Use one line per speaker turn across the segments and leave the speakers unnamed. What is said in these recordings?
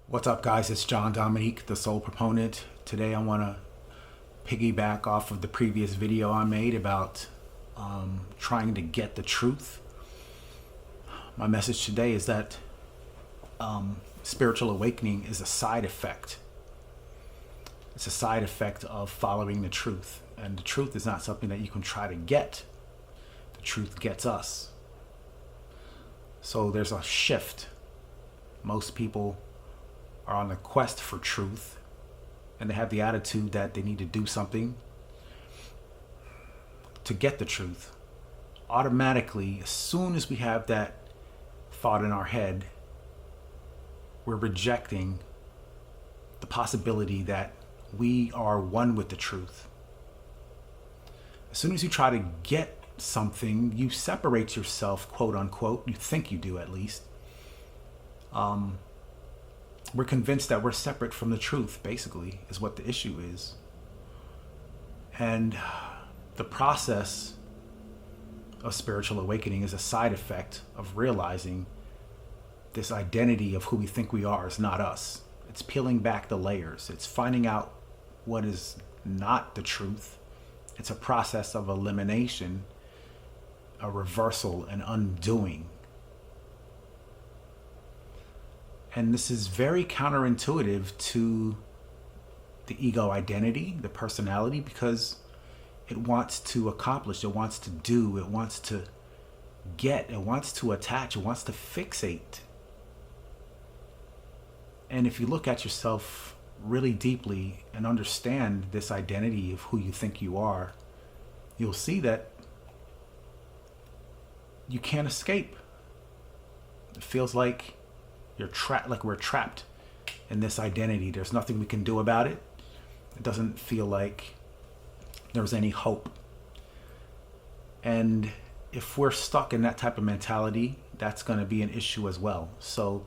What's up, guys? It's John Dominique, the Soul Proponent. Today I want to piggyback off of the previous video I made about trying to get the truth. My message today is that spiritual awakening is a side effect. It's a side effect of following the truth. And the truth is not something that you can try to get. The truth gets us. So there's a shift. Most people are on the quest for truth, and they have the attitude that they need to do something to get the truth. Automatically, as soon as we have that thought in our head, we're rejecting the possibility that we are one with the truth. As soon as you try to get something, you separate yourself, quote unquote. You think you do, at least. We're convinced that we're separate from the truth, basically, is what the issue is. And the process of spiritual awakening is a side effect of realizing this identity of who we think we are is not us. It's peeling back the layers. It's finding out what is not the truth. It's a process of elimination, a reversal, an undoing. And this is very counterintuitive to the ego identity, the personality, because it wants to accomplish, it wants to do, it wants to get, it wants to attach, it wants to fixate. And if you look at yourself really deeply and understand this identity of who you think you are, you'll see that you can't escape. It feels like you're trapped, like we're trapped in this identity. There's nothing we can do about it. It doesn't feel like there's any hope. And if we're stuck in that type of mentality, that's going to be an issue as well. So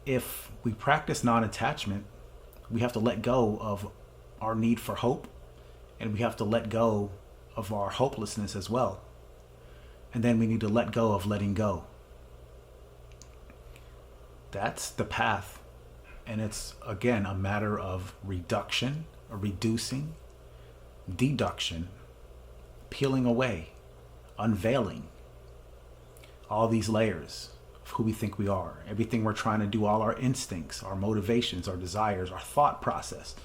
if we practice non-attachment, we have to let go of our need for hope, and we have to let go of our hopelessness as well. And then we need to let go of letting go. That's the path. And it's, again, a matter of reduction, or reducing, deduction, peeling away, unveiling all these layers of who we think we are. Everything we're trying to do, all our instincts, our motivations, our desires, our thought process.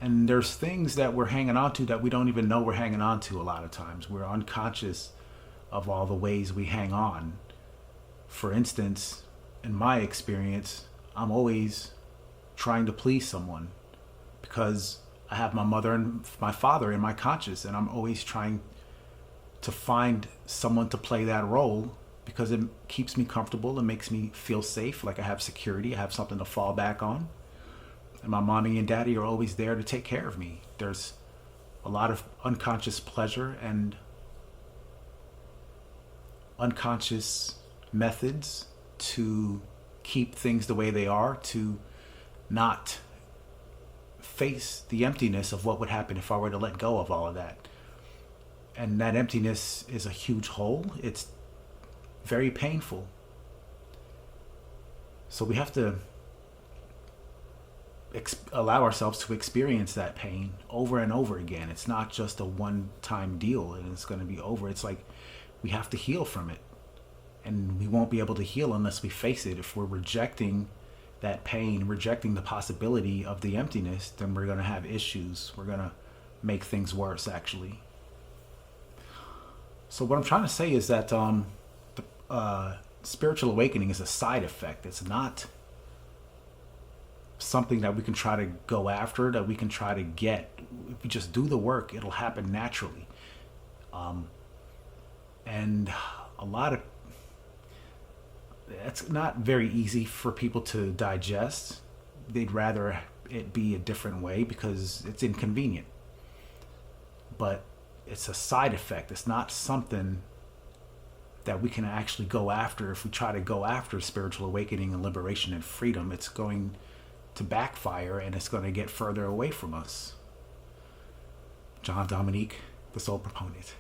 And there's things that we're hanging on to that we don't even know we're hanging on to a lot of times. We're unconscious of all the ways we hang on. For instance, in my experience, I'm always trying to please someone because I have my mother and my father in my conscious, and I'm always trying to find someone to play that role because it keeps me comfortable and makes me feel safe, like I have security, I have something to fall back on. And my mommy and daddy are always there to take care of me. There's a lot of unconscious pleasure and unconscious methods to keep things the way they are, to not face the emptiness of what would happen if I were to let go of all of that. And that emptiness is a huge hole. It's very painful. So we have to allow ourselves to experience that pain over and over again. It's not just a one-time deal and it's going to be over. It's like we have to heal from it. And we won't be able to heal unless we face it. If we're rejecting that pain, rejecting the possibility of the emptiness, then we're going to have issues. We're going to make things worse, actually. So what I'm trying to say is that spiritual awakening is a side effect. It's not something that we can try to go after, that we can try to get. If we just do the work, it'll happen naturally. And a lot of it's not very easy for people to digest. They'd rather it be a different way because it's inconvenient. But it's a side effect. It's not something that we can actually go after. If we try to go after spiritual awakening and liberation and freedom, it's going to backfire and it's going to get further away from us. John Dominique, the Soul Proponent.